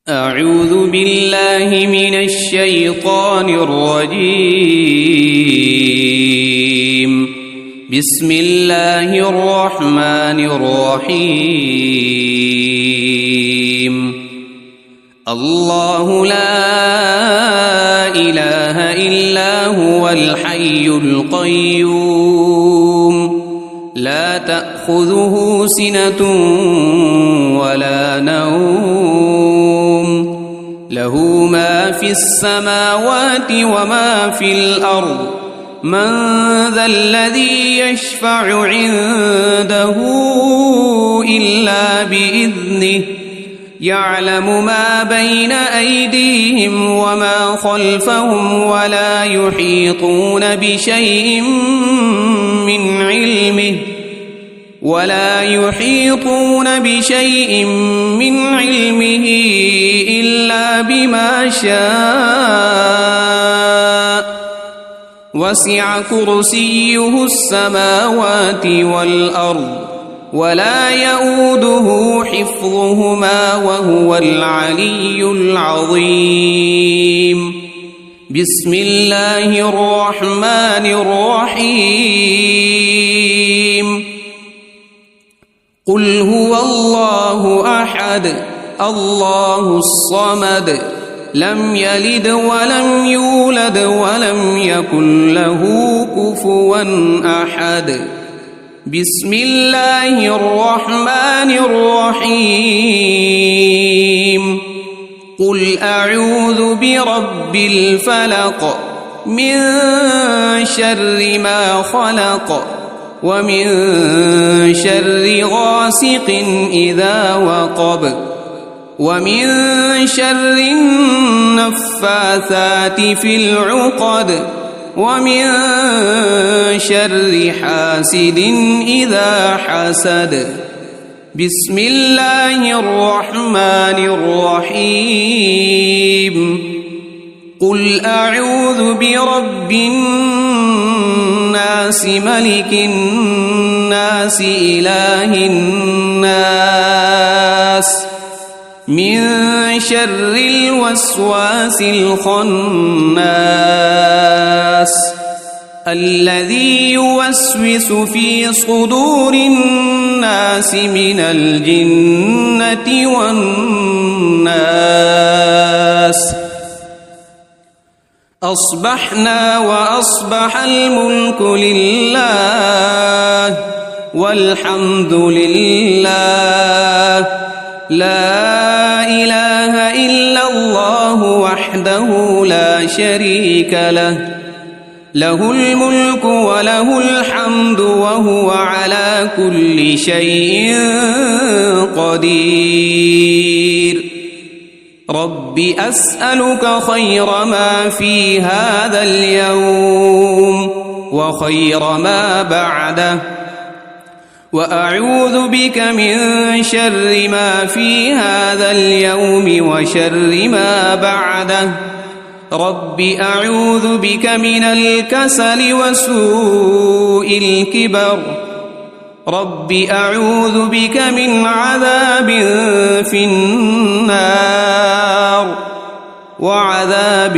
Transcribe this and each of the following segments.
أعوذ بالله من الشيطان الرجيم. بسم الله الرحمن الرحيم. الله لا إله إلا هو الحي القيوم لا تأخذه سنة ولا نوم له ما في السماوات وما في الأرض من ذا الذي يشفع عنده إلا بإذنه يعلم ما بين أيديهم وما خلفهم ولا يحيطون بشيء من علمه إلا بما شاء وسع كرسيه السماوات والأرض ولا يؤوده حفظهما وهو العلي العظيم. بسم الله الرحمن الرحيم. قل هو الله أحد الله الصمد لم يلد ولم يولد ولم يكن له كفوا أحد. بسم الله الرحمن الرحيم. قل أعوذ برب الفلق من شر ما خلق ومن شر غاسق إذا وقب ومن شر النفاثات في العقد ومن شر حاسد إذا حسد. بسم الله الرحمن الرحيم. قل أعوذ برب الناس ملك الناس إله الناس من شر الوسواس الخناس الذي يوسوس في صدور الناس من الجنة والناس. أصبحنا وأصبح الملك لله والحمد لله لا إله إلا الله وحده لا شريك له له الملك وله الحمد وهو على كل شيء قدير. رب أسألك خير ما في هذا اليوم وخير ما بعده وأعوذ بك من شر ما في هذا اليوم وشر ما بعده. رب أعوذ بك من الكسل وسوء الكبر. رب أعوذ بك من عذاب في النار وعذاب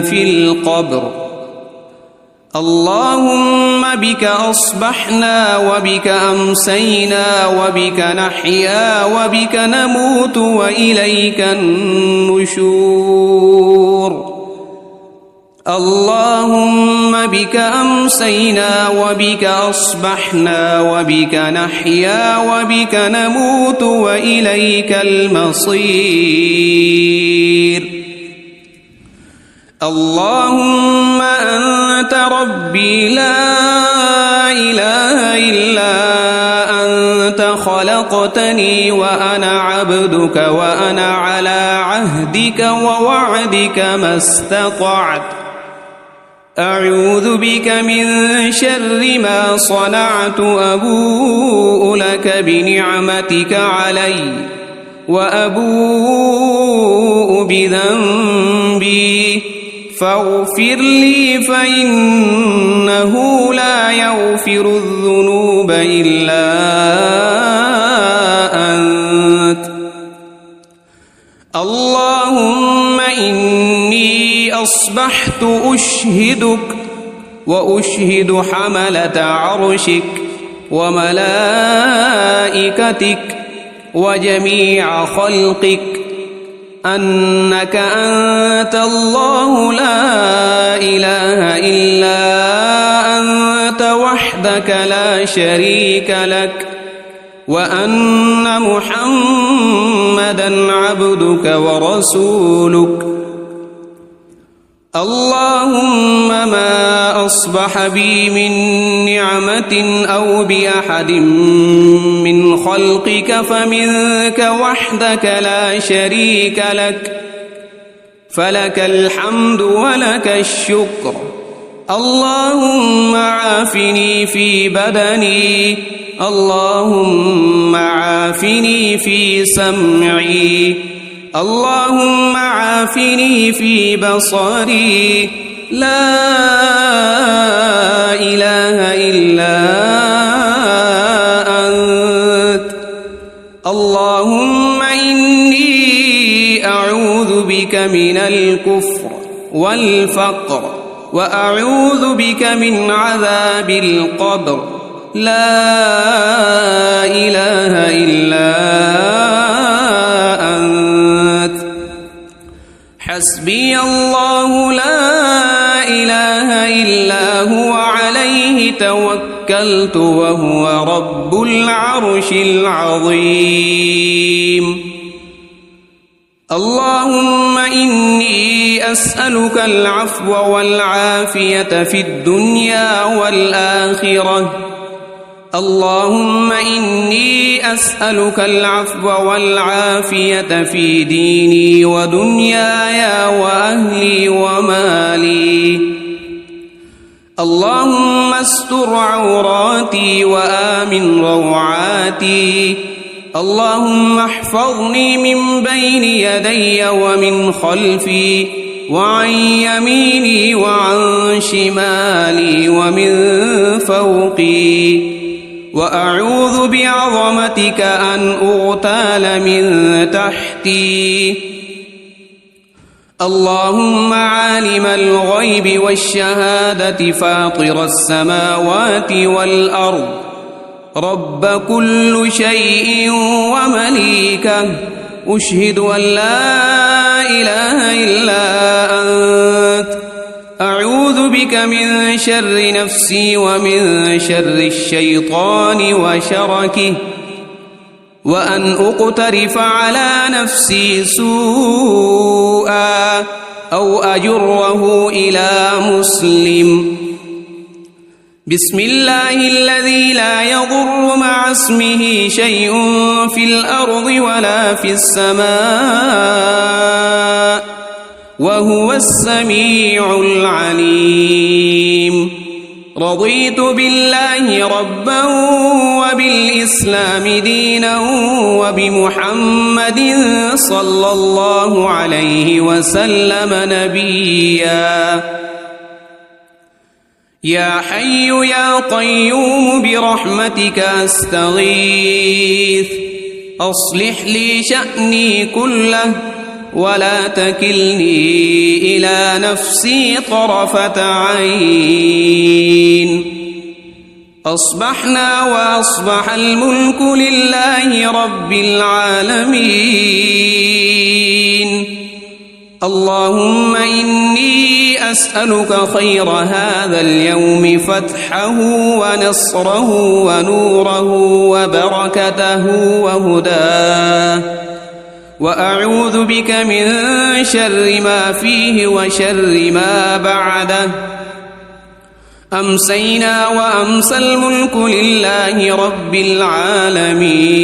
في القبر. اللهم بك أصبحنا وبك أمسينا وبك نحيا وبك نموت وإليك النشور. اللهم بك أمسينا وبك أصبحنا وبك نحيا وبك نموت وإليك المصير. اللهم أنت ربي لا إله إلا أنت خلقتني وأنا عبدك وأنا على عهدك ووعدك ما استطعت. أعوذ بك من شر ما صنعت أبوء لك بنعمتك علي وأبوء بذنبي فاغفر لي فإنه لا يغفر الذنوب إلا أنت. اللهم إني أصبحت أشهدك وأشهد حملة عرشك وملائكتك وجميع خلقك أنك أنت الله لا إله إلا أنت وحدك لا شريك لك وأن محمدًا عبدك ورسولك. اللهم ما أصبح بي من نعمة أو بأحد من خلقك فمنك وحدك لا شريك لك، فلك الحمد ولك الشكر. اللهم عافني في بدني، اللهم عافني في سمعي، اللهم عافني في بصري، لا إله إلا أنت. اللهم إني أعوذ بك من الكفر والفقر وأعوذ بك من عذاب القبر، لا إله إلا أنت. حسبي الله لا إله إلا هو عليه توكلت وهو رب العرش العظيم. اللهم إني أسألك العفو والعافية في الدنيا والآخرة. اللهم إني أسألك العفو والعافية في ديني ودنياي وأهلي ومالي. اللهم استر عوراتي وآمن روعاتي. اللهم احفظني من بين يدي ومن خلفي وعن يميني وعن شمالي ومن فوقي، وأعوذ بعظمتك أن أغتال من تحتي. اللهم عالم الغيب والشهادة فاطر السماوات والأرض، رب كل شيء ومليكه، أشهد أن لا إله إلا أنت. أعوذ بك من شر نفسي ومن شر الشيطان وشركه، وأن أقترف على نفسي سوءا أو أجره إلى مسلم. بسم الله الذي لا يضر مع اسمه شيء في الأرض ولا في السماء وهو السميع العليم. رضيت بالله ربا وبالإسلام دينا وبمحمد صلى الله عليه وسلم نبيا. يا حي يا قيوم برحمتك أستغيث، أصلح لي شأني كله ولا تكلني إلى نفسي طرفة عين. أصبحنا وأصبح الملك لله رب العالمين. اللهم إني أسألك خير هذا اليوم، فتحه ونصره ونوره وبركته وهداه، وأعوذ بك من شر ما فيه وشر ما بعده. أمسينا وأمسى الملك لله رب العالمين.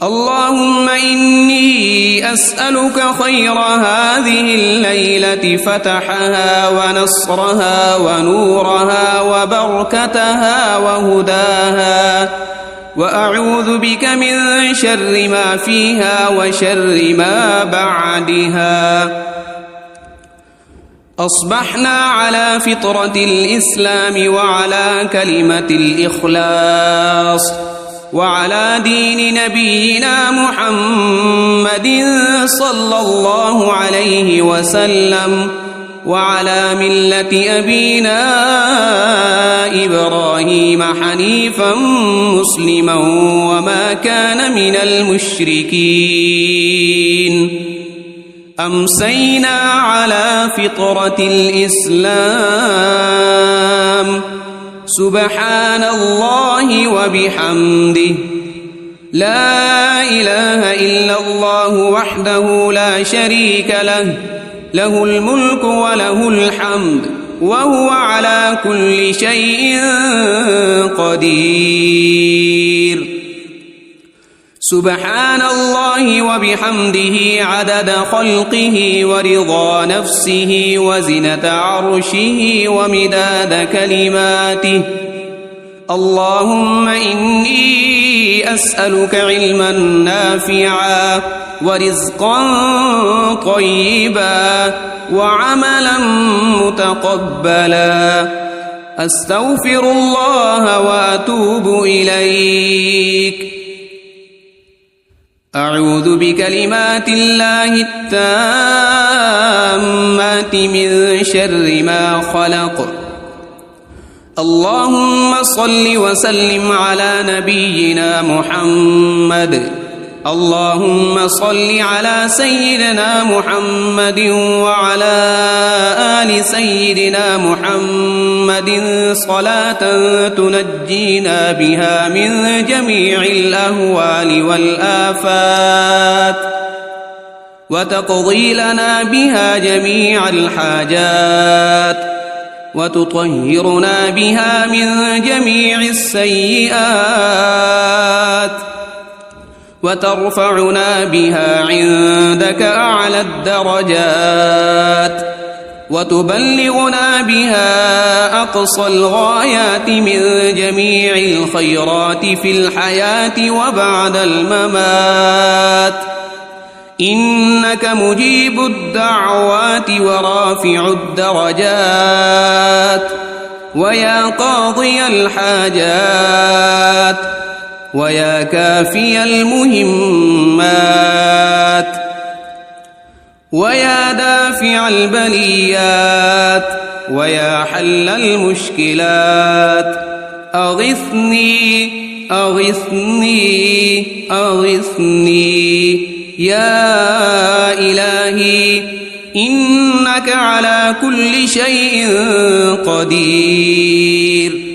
اللهم إني أسألك خير هذه الليلة، فتحها ونصرها ونورها وبركتها وهداها، وأعوذ بك من شر ما فيها وشر ما بعدها. أصبحنا على فطرة الإسلام وعلى كلمة الإخلاص، وعلى دين نبينا محمد صلى الله عليه وسلم وعلى ملة أبينا إبراهيم حنيفا مسلما وما كان من المشركين أمسينا على فطرة الإسلام سبحان الله وبحمده لا إله إلا الله وحده لا شريك له له الملك وله الحمد وهو على كل شيء قدير سبحان الله وبحمده عدد خلقه ورضا نفسه وزنة عرشه ومداد كلماته اللهم إني أسألك علما نافعا ورزقا طيبا وعملا متقبلا أستغفر الله وأتوب إليك أعوذ بكلمات الله التامات من شر ما خلق اللهم صل وسلم على نبينا محمد اللهم صل على سيدنا محمد وعلى آل سيدنا محمد صلاة تنجينا بها من جميع الأهوال والآفات وتقضي لنا بها جميع الحاجات وتطهرنا بها من جميع السيئات وترفعنا بها عندك أعلى الدرجات وتبلغنا بها أقصى الغايات من جميع الخيرات في الحياة وبعد الممات إنك مجيب الدعوات ورافع الدرجات ويا قاضي الحاجات ويا كافي المهمات ويا دافع البليات ويا حل المشكلات أغثني أغثني أغثني يا إلهي إنك على كل شيء قدير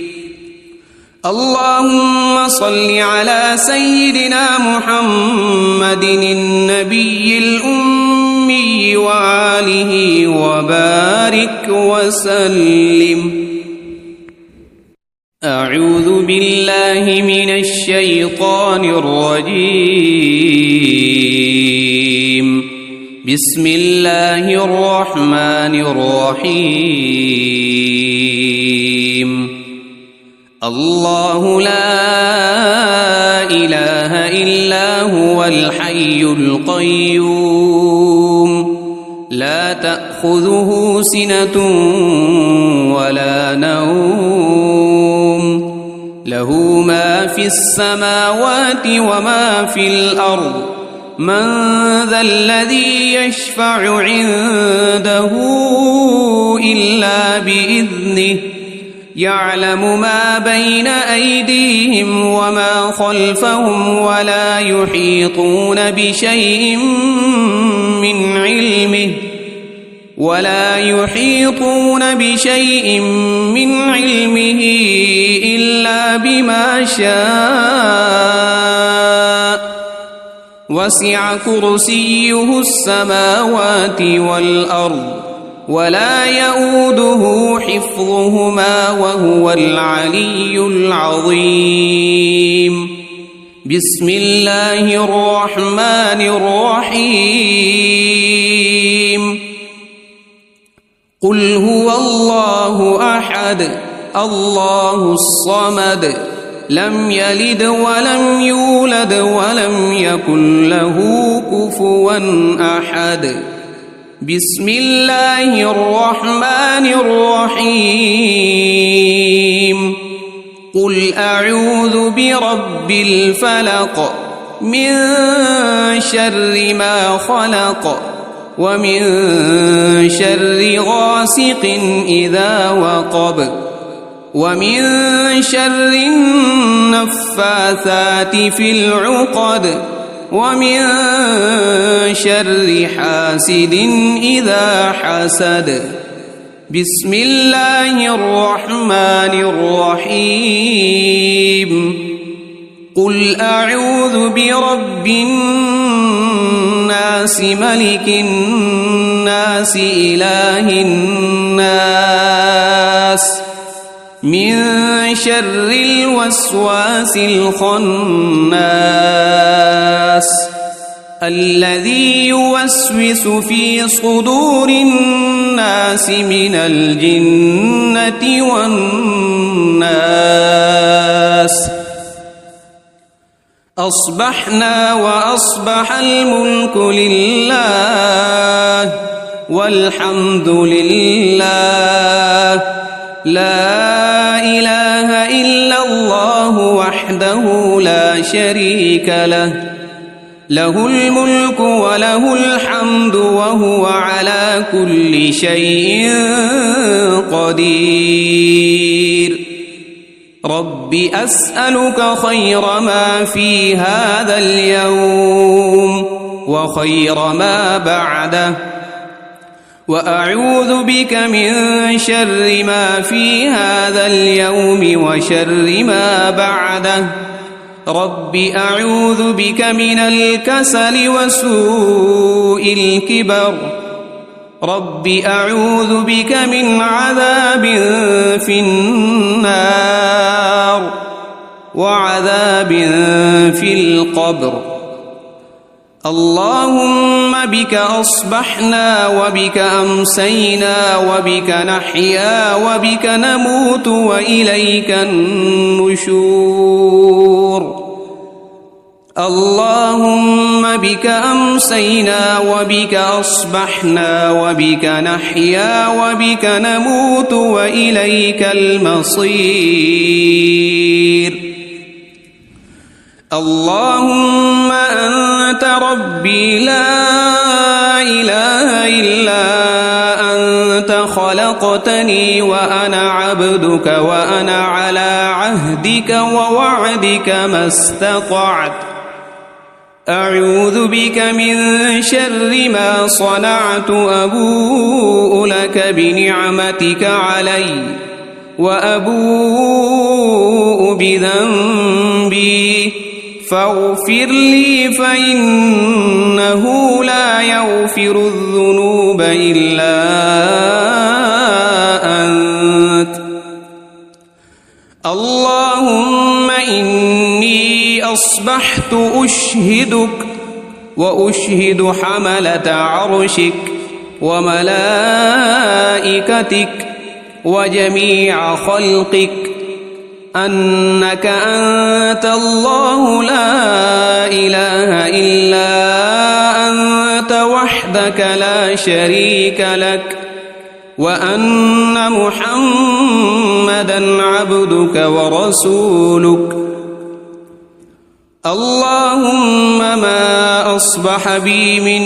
اللهم صل على سيدنا محمد النبي الأمي وآله وبارك وسلم أعوذ بالله من الشيطان الرجيم بسم الله الرحمن الرحيم الله لا إله إلا هو الحي القيوم لا تأخذه سنة ولا نوم له ما في السماوات وما في الأرض من ذا الذي يشفع عنده إلا بإذنه يعلم ما بين أيديهم وما خلفهم ولا يحيطون بشيء من علمه إلا بما شاء وسع كرسيه السماوات والأرض ولا يؤوده حفظهما وهو العلي العظيم بسم الله الرحمن الرحيم قل هو الله أحد الله الصمد لم يلد ولم يولد ولم يكن له كفوا أحد بسم الله الرحمن الرحيم قل أعوذ برب الفلق من شر ما خلق ومن شر غاسق إذا وقب ومن شر النفاثات في العقد ومن شر حاسد إذا حسد. بسم الله الرحمن الرحيم. قل أعوذ برب الناس ملك الناس إله الناس من شر الوسواس الخناس الذي يوسوس في صدور الناس من الجنة والناس. أصبحنا وأصبح الملك لله والحمد لله لا إله إلا الله وحده لا شريك له له الملك وله الحمد وهو على كل شيء قدير. رب أسألك خير ما في هذا اليوم وخير ما بعده وأعوذ بك من شر ما في هذا اليوم وشر ما بعده. رب أعوذ بك من الكسل وسوء الكبر. رب أعوذ بك من عذاب في النار وعذاب في القبر. اللهم بك أصبحنا وبك أمسينا وبك نحيا وبك نموت وإليك النشور. اللهم بك أمسينا وبك أصبحنا وبك نحيا وبك نموت وإليك المصير. اللهم أنت ربي لا إله إلا أنت خلقتني وأنا عبدك وأنا على عهدك ووعدك ما استطعت. أعوذ بك من شر ما صنعت. أبوء لك بنعمتك علي وأبوء بذنبي فاغفر لي فإنه لا يغفر الذنوب إلا أنت. اللهم إني أصبحت أشهدك وأشهد حملة عرشك وملائكتك وجميع خلقك أنك أنت الله لا إله إلا أنت وحدك لا شريك لك وأن محمدًا عبدك ورسولك. اللهم ما أصبح بي من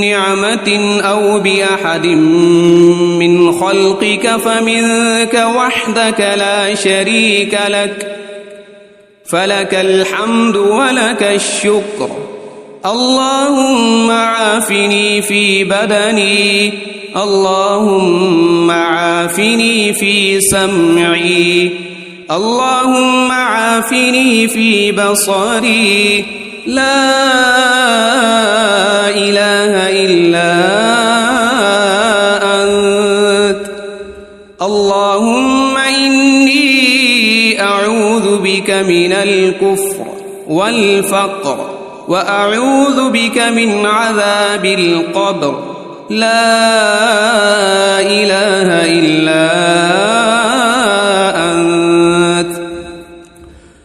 نعمة أو بأحد من خلقك فمنك وحدك لا شريك لك فلك الحمد ولك الشكر. اللهم عافني في بدني. اللهم عافني في سمعي. اللهم عافني في بصري. لا إله إلا أنت. اللهم إني أعوذ بك من الكفر والفقر وأعوذ بك من عذاب القبر. لا إله إلا أنت.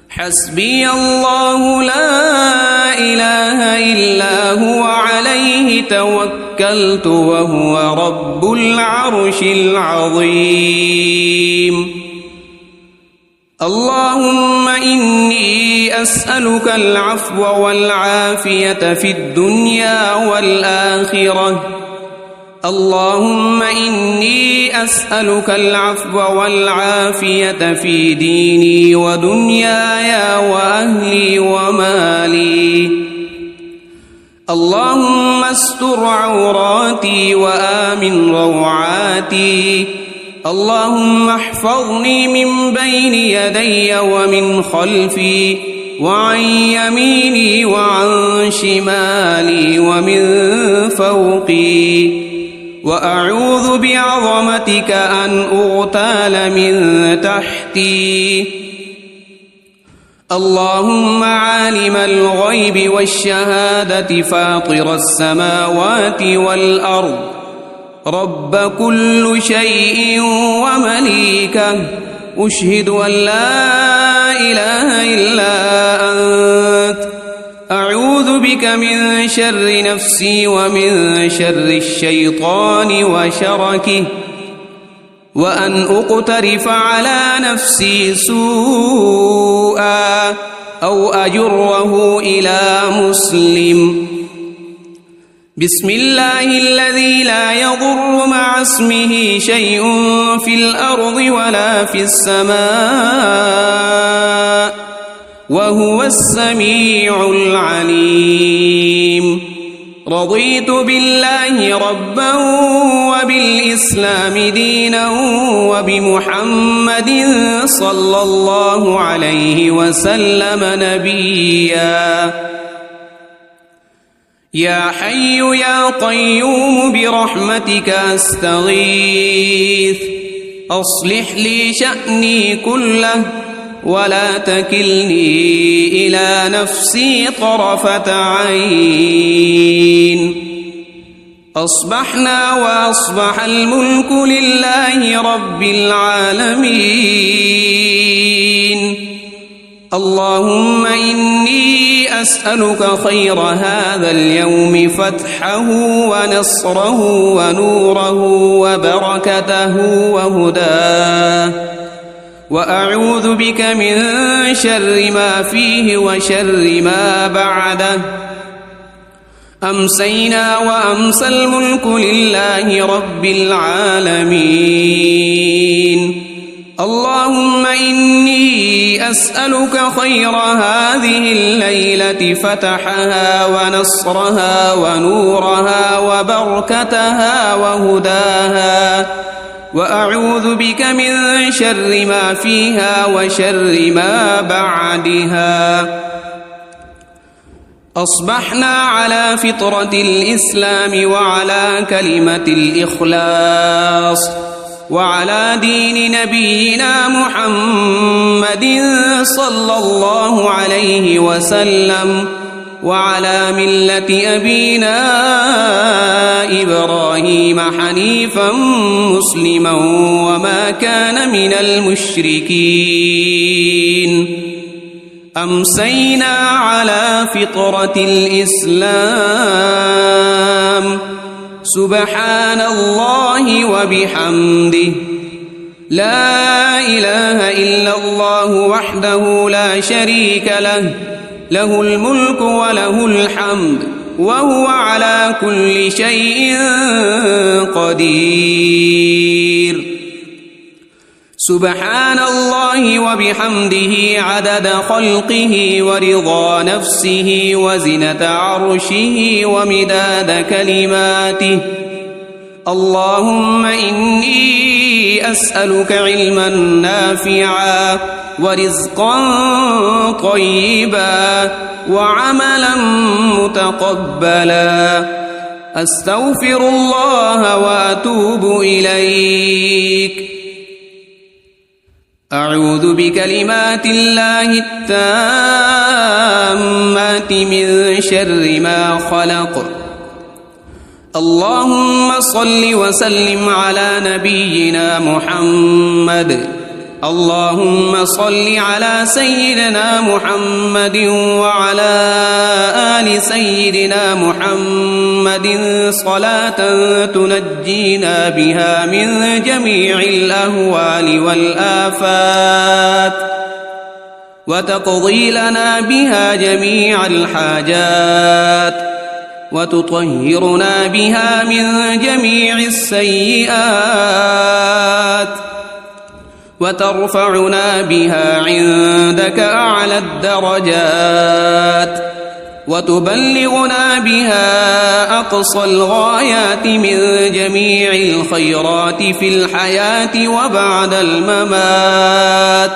حسبي الله لا إله إلا هو عليه توكلت وهو رب العرش العظيم. اللهم إني أسألك العفو والعافية في الدنيا والآخرة. اللهم إني أسألك العفو والعافية في ديني ودنياي وأهلي ومالي. اللهم استر عوراتي وآمن روعاتي. اللهم احفظني من بين يدي ومن خلفي وعن يميني وعن شمالي ومن فوقي، وأعوذ بعظمتك أن أغتال من تحتي. اللهم عالم الغيب والشهادة فاطر السماوات والأرض، رب كل شيء ومليكه، أشهد أن لا إله إلا أنت، أعوذ بك من شر نفسي ومن شر الشيطان وشركه، وأن أقترف على نفسي سوءا أو أجره إلى مسلم. بسم الله الذي لا يضر مع اسمه شيء في الأرض ولا في السماء، وهو السميع العليم. رضيت بالله ربا وبالإسلام دينا وبمحمد صلى الله عليه وسلم نبيا. يا حي يا قيوم برحمتك أستغيث، أصلح لي شأني كله ولا تكلني إلى نفسي طرفة عين. أصبحنا وأصبح الملك لله رب العالمين. اللهم إني أسألك خير هذا اليوم، فتحه ونصره ونوره وبركته وهداه، وأعوذ بك من شر ما فيه وشر ما بعده. أمسينا وأمسى الملك لله رب العالمين. اللهم إني أسألك خير هذه الليلة، فتحها ونصرها ونورها وبركتها وهداها، وأعوذ بك من شر ما فيها وشر ما بعدها. أصبحنا على فطرة الإسلام وعلى كلمة الإخلاص وعلى دين نبينا محمد صلى الله عليه وسلم، وعلى ملة أبينا إبراهيم حنيفا مسلما وما كان من المشركين. أمسينا على فطرة الإسلام. سبحان الله وبحمده، لا إله إلا الله وحده لا شريك له، له الملك وله الحمد وهو على كل شيء قدير. سبحان الله وبحمده عدد خلقه ورضا نفسه وزنة عرشه ومداد كلماته. اللهم إني أسألك علما نافعا ورزقا طيبا وعملا متقبلا. أستغفر الله وأتوب إليك. أعوذ بكلمات الله التامات من شر ما خلق. اللهم صل وسلم على نبينا محمد. اللهم صل على سيدنا محمد وعلى آل سيدنا محمد صلاة تنجينا بها من جميع الأهوال والآفات وتقضي لنا بها جميع الحاجات وتطهرنا بها من جميع السيئات وترفعنا بها عندك أعلى الدرجات وتبلغنا بها أقصى الغايات من جميع الخيرات في الحياة وبعد الممات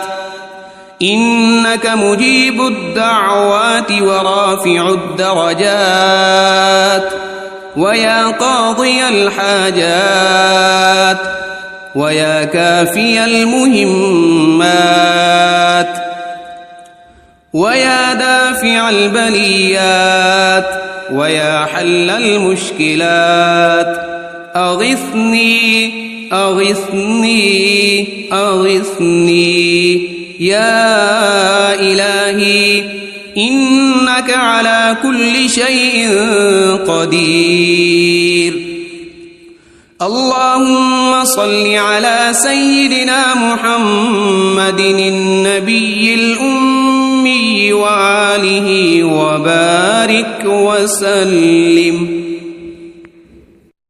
إنك مجيب الدعوات ورافع الدرجات ويا قاضي الحاجات ويا كافي المهمات ويا دافع البليات ويا حل المشكلات أغثني أغثني أغثني يا إلهي إنك على كل شيء قدير. اللهم صل على سيدنا محمد النبي الأمي وآله وبارك وسلم.